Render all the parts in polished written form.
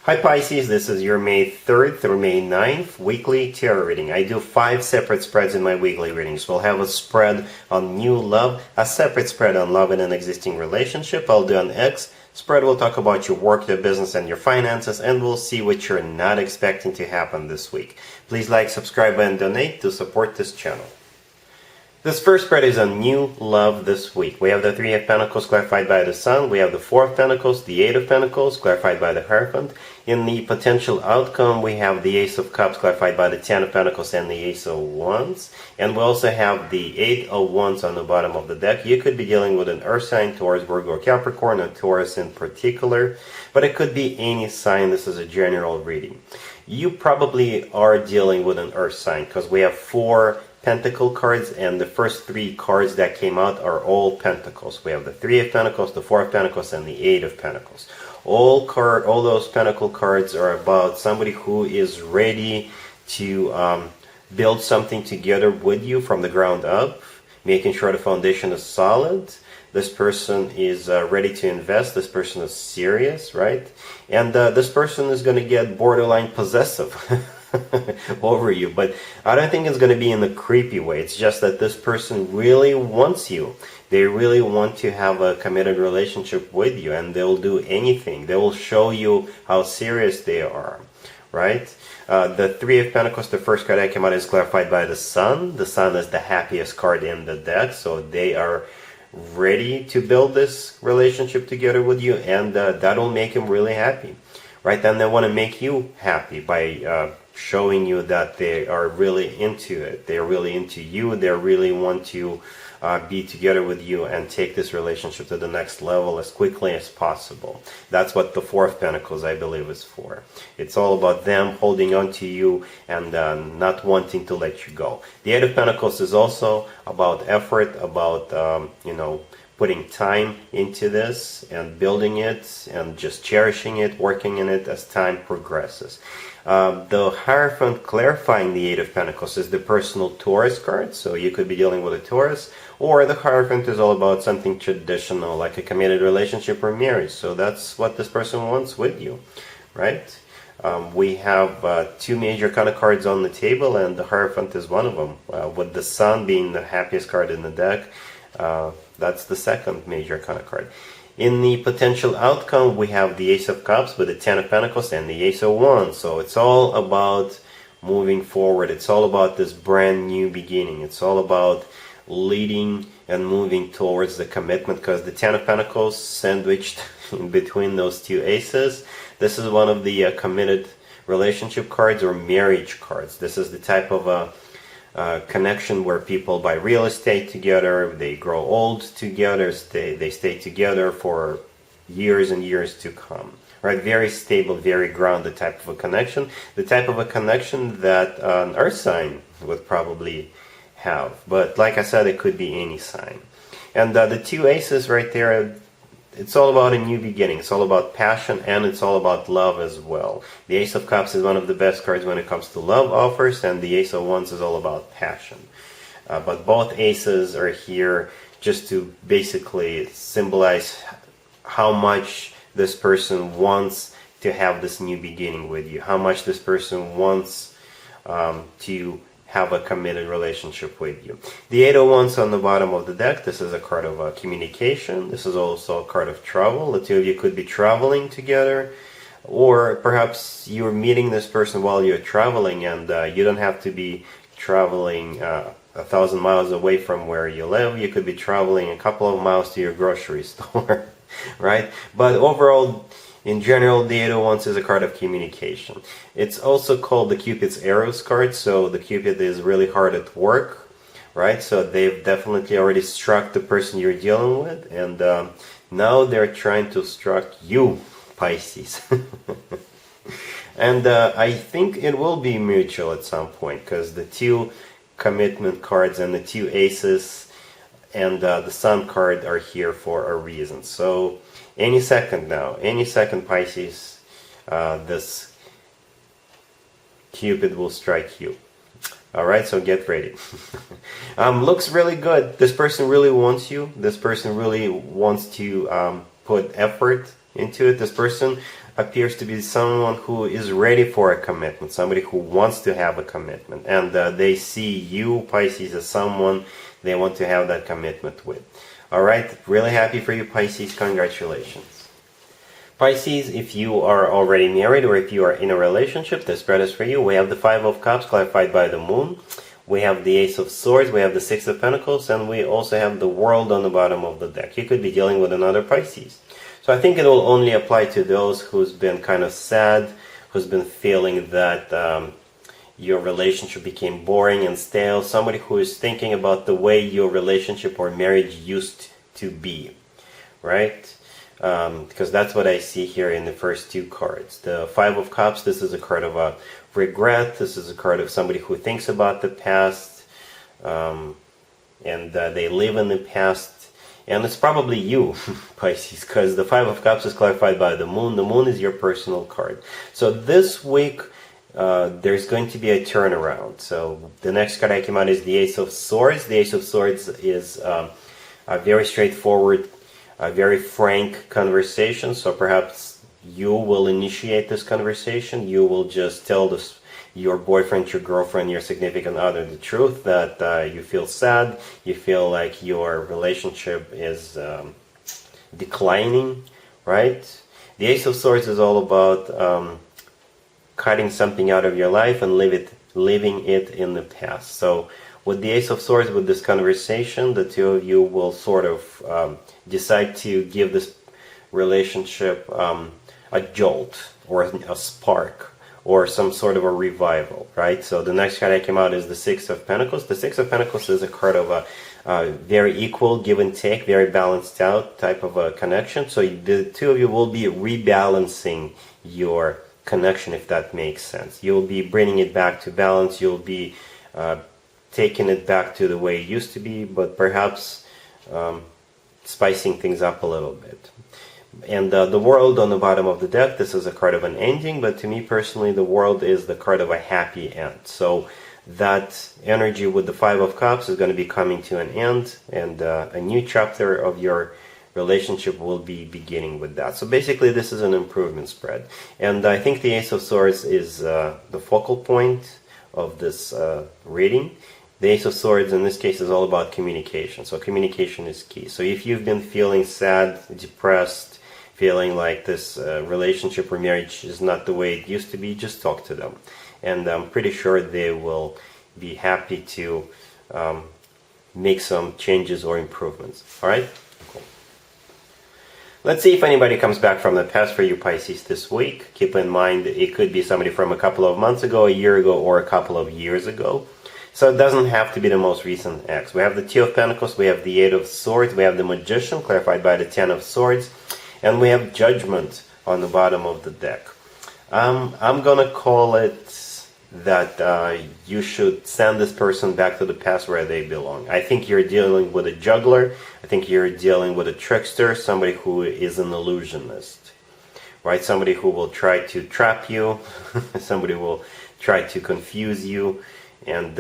Hi Pisces, this is your May 3rd through May 9th weekly tarot reading. I do 5 separate spreads in my weekly readings. We'll have a spread on new love, a separate spread on love in an existing relationship. I'll do an X spread. We'll talk about your work, your business, and your finances, and we'll see what you're not expecting to happen this week. Please like, subscribe, and donate to support this channel. This first spread is on new love this week. We have the Three of Pentacles clarified by the Sun. We have the Four of Pentacles, the Eight of Pentacles clarified by the Hierophant. In the potential outcome, we have the Ace of Cups clarified by the Ten of Pentacles and the Ace of Wands. And we also have the Eight of Wands on the bottom of the deck. You could be dealing with an Earth sign, Taurus, Virgo, or Capricorn, or Taurus in particular. But it could be any sign. This is a general reading. You probably are dealing with an Earth sign because we have 4 Pentacle cards, and the first 3 cards that came out are all Pentacles. We have the Three of Pentacles, the Four of Pentacles, and the Eight of Pentacles. All those Pentacle cards are about somebody who is ready to build something together with you from the ground up, making sure the foundation is solid. This person is ready to invest. This person is serious, right? And this person is going to get borderline possessive over you, but I don't think it's going to be in a creepy way. It's just that this person really wants you. They really want to have a committed relationship with you, and they'll do anything. They will show you how serious they are, right? The Three of Pentacles, the first card that came out, is clarified by the Sun. The Sun is the happiest card in the deck, so they are ready to build this relationship together with you, and that'll make them really happy, right? Then they want to make you happy by showing you that they are really into it. They're really into you. They really want to be together with you and take this relationship to the next level as quickly as possible. That's what the Four of Pentacles, I believe, is for. It's all about them holding on to you and not wanting to let you go. The Eight of Pentacles is also about effort, about putting time into this and building it and just cherishing it, working in it as time progresses. The Hierophant clarifying the Eight of Pentacles is the personal Taurus card, so you could be dealing with a Taurus, or the Hierophant is all about something traditional like a committed relationship or marriage, so that's what this person wants with you, right? We have 2 major kind of cards on the table, and the Hierophant is one of them, with the Sun being the happiest card in the deck. That's the second major kind of card. In the potential outcome, we have the Ace of Cups with the Ten of Pentacles and the Ace of Wands. So it's all about moving forward. It's all about this brand new beginning. It's all about leading and moving towards the commitment, because the Ten of Pentacles sandwiched in between those 2 aces. This is one of the committed relationship cards or marriage cards. This is the type of a connection where people buy real estate together, they grow old together, they stay together for years and years to come, right? Very stable, very grounded type of a connection, the type of a connection that an Earth sign would probably have, but like I said, it could be any sign. And the 2 aces right there, it's all about a new beginning. It's all about passion, and it's all about love as well. The Ace of Cups is one of the best cards when it comes to love offers, and the Ace of Wands is all about passion. But both aces are here just to basically symbolize how much this person wants to have this new beginning with you, how much this person wants to have a committed relationship with you. The Eight of Wands on the bottom of the deck, this is a card of communication. This is also a card of travel. The 2 of you could be traveling together, or perhaps you're meeting this person while you're traveling, and you don't have to be traveling 1,000 miles away from where you live. You could be traveling a couple of miles to your grocery store, right? But overall, in general, the Eight of Wands is a card of communication. It's also called the Cupid's Arrows card, so the Cupid is really hard at work, right? So they've definitely already struck the person you're dealing with, and now they're trying to struck you, Pisces. And I think it will be mutual at some point, because the 2 commitment cards and the 2 aces and the Sun card are here for a reason. So any second now, any second, Pisces, this Cupid will strike you. Alright, so get ready. Looks really good. This person really wants you. This person really wants to put effort into it. This person appears to be someone who is ready for a commitment, somebody who wants to have a commitment, and they see you, Pisces, as someone they want to have that commitment with. Alright, really happy for you, Pisces. Congratulations. Pisces, if you are already married or if you are in a relationship, this spread is for you. We have the Five of Cups clarified by the Moon. We have the Ace of Swords, we have the Six of Pentacles, and we also have the World on the bottom of the deck. You could be dealing with another Pisces. So I think it will only apply to those who's been kind of sad, who's been feeling that your relationship became boring and stale, somebody who is thinking about the way your relationship or marriage used to be, right? Because that's what I see here in the first two cards. The Five of Cups, this is a card of a regret. This is a card of somebody who thinks about the past, and they live in the past. And it's probably you, Pisces, because the Five of Cups is clarified by the Moon. The Moon is your personal card. So this week, there's going to be a turnaround. So the next card I came out is the Ace of Swords. The Ace of Swords is a very straightforward, a very frank conversation. So perhaps you will initiate this conversation. You will just tell this, your boyfriend, your girlfriend, your significant other the truth that you feel sad, you feel like your relationship is declining, right? The Ace of Swords is all about cutting something out of your life and leaving it in the past. So with the Ace of Swords, with this conversation, the two of you will sort of decide to give this relationship a jolt or a spark, or some sort of a revival, right? So the next card that came out is the Six of Pentacles. The Six of Pentacles is a card of a very equal give and take, very balanced out type of a connection. So the two of you will be rebalancing your connection, if that makes sense. You'll be bringing it back to balance. You'll be taking it back to the way it used to be, but perhaps spicing things up a little bit. And the World on the bottom of the deck, this is a card of an ending, but to me personally, the World is the card of a happy end. So that energy with the Five of Cups is going to be coming to an end, and a new chapter of your relationship will be beginning with that. So basically, this is an improvement spread. And I think the Ace of Swords is the focal point of this reading. The Ace of Swords in this case is all about communication. So communication is key. So if you've been feeling sad, depressed, feeling like this relationship or marriage is not the way it used to be, just talk to them. And I'm pretty sure they will be happy to make some changes or improvements. Alright? Cool. Let's see if anybody comes back from the past for you, Pisces, this week. Keep in mind, it could be somebody from a couple of months ago, a year ago, or a couple of years ago. So it doesn't have to be the most recent ex. We have the Two of Pentacles, we have the Eight of Swords, we have the Magician, clarified by the Ten of Swords, and we have Judgment on the bottom of the deck. I'm gonna call it that you should send this person back to the past where they belong. I think you're dealing with a juggler. I think you're dealing with a trickster, somebody who is an illusionist, right? Somebody who will try to trap you, somebody who will try to confuse you, and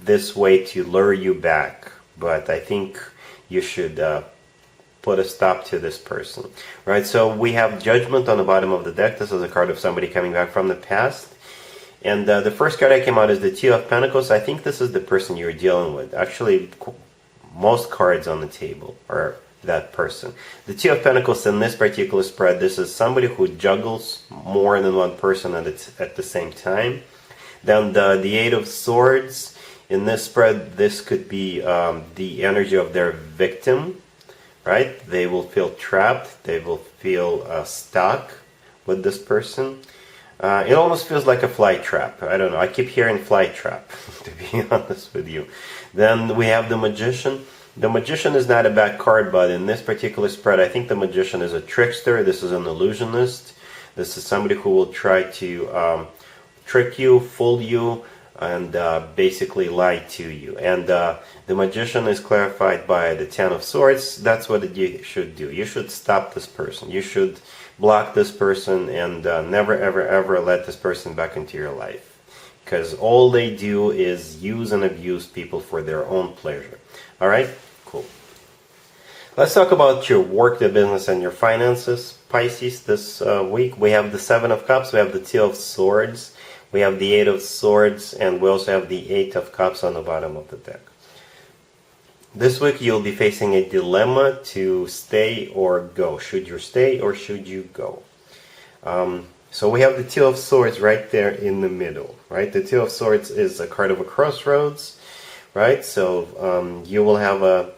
this way to lure you back. But I think you should put a stop to this person, right? So we have Judgment on the bottom of the deck. This is a card of somebody coming back from the past. And the first card that came out is the Two of Pentacles. I think this is the person you're dealing with. Actually, most cards on the table are that person. The Two of Pentacles in this particular spread, this is somebody who juggles more than one person at the same time. Then the Eight of Swords, in this spread, this could be the energy of their victim, right? They will feel trapped, they will feel stuck with this person. It almost feels like a fly trap. I don't know, I keep hearing fly trap, to be honest with you. Then we have the Magician. The Magician is not a bad card, but in this particular spread, I think the Magician is a trickster. This is an illusionist. This is somebody who will try to trick you, fool you, and basically lie to you. And the Magician is clarified by the Ten of Swords. That's what you should do. You should stop this person. You should block this person and never ever ever let this person back into your life, because all they do is use and abuse people for their own pleasure. Alright? Cool. Let's talk about your work, the business, and your finances, Pisces. This week we have the Seven of Cups, we have the Two of Swords, we have the Eight of Swords, and we also have the Eight of Cups on the bottom of the deck. This week you'll be facing a dilemma to stay or go. Should you stay or should you go? So we have the Two of Swords right there in the middle, right? The Two of Swords is a card of a crossroads, right? So you will have a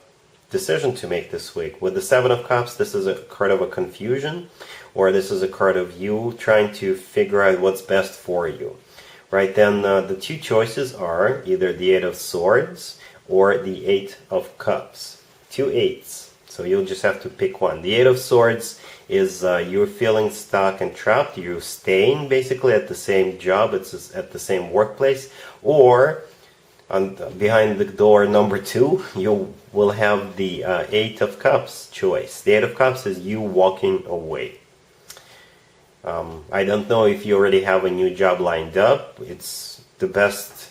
decision to make this week. With the Seven of Cups, this is a card of a confusion, or this is a card of you trying to figure out what's best for you, right? Then the two choices are either the Eight of Swords or the Eight of Cups. Two eights, so you'll just have to pick one. The Eight of Swords is you're feeling stuck and trapped, you're staying basically at the same job, it's at the same workplace, or behind the door number 2, you will have the Eight of Cups choice. The Eight of Cups is you walking away. I don't know if you already have a new job lined up. It's the best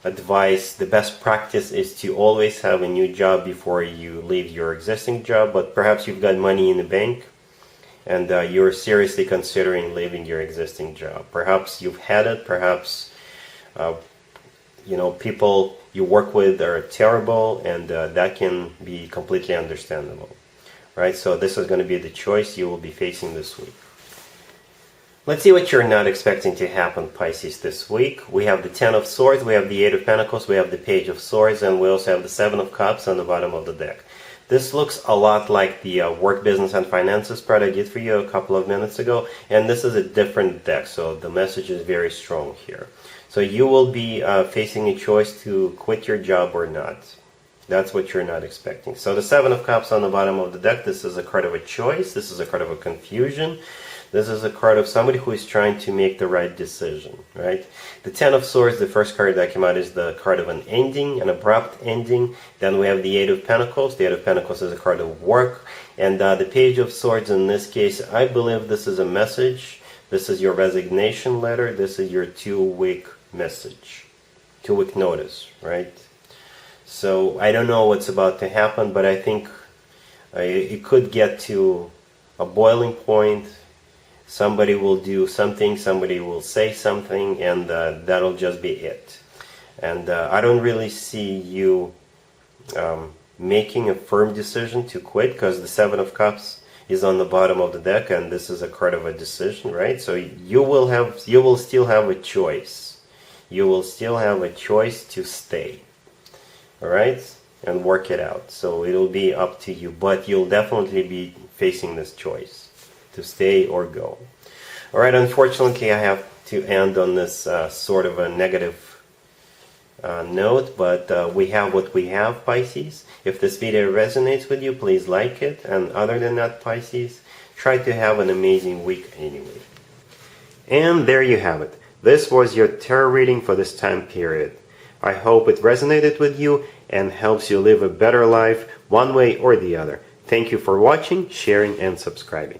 advice, the best practice is to always have a new job before you leave your existing job, but perhaps you've got money in the bank and you're seriously considering leaving your existing job. Perhaps you've had it, perhaps people you work with are terrible, and that can be completely understandable, right? So this is going to be the choice you will be facing this week. Let's see what you're not expecting to happen, Pisces, this week. We have the Ten of Swords, we have the Eight of Pentacles, we have the Page of Swords, and we also have the Seven of Cups on the bottom of the deck. This looks a lot like the work, business, and finances spread I did for you a couple of minutes ago, and this is a different deck, so the message is very strong here. So you will be facing a choice to quit your job or not. That's what you're not expecting. So the Seven of Cups on the bottom of the deck, this is a card of a choice, this is a card of a confusion, this is a card of somebody who is trying to make the right decision, right? The Ten of Swords, the first card that came out, is the card of an ending, an abrupt ending. Then we have the Eight of Pentacles. The Eight of Pentacles is a card of work. And the Page of Swords, in this case, I believe this is a message. This is your resignation letter. This is your 2-week message, 2-week notice, right? So I don't know what's about to happen, but I think it could get to a boiling point. Somebody will do something, somebody will say something, and that'll just be it. And I don't really see you making a firm decision to quit, because the Seven of Cups is on the bottom of the deck, and this is a card of a decision, right? So you will still have a choice. You will still have a choice to stay, all right, and work it out. So it'll be up to you, but you'll definitely be facing this choice to stay or go. All right, unfortunately, I have to end on this sort of a negative note, but we have what we have, Pisces. If this video resonates with you, please like it. And other than that, Pisces, try to have an amazing week anyway. And there you have it. This was your tarot reading for this time period. I hope it resonated with you and helps you live a better life one way or the other. Thank you for watching, sharing, and subscribing.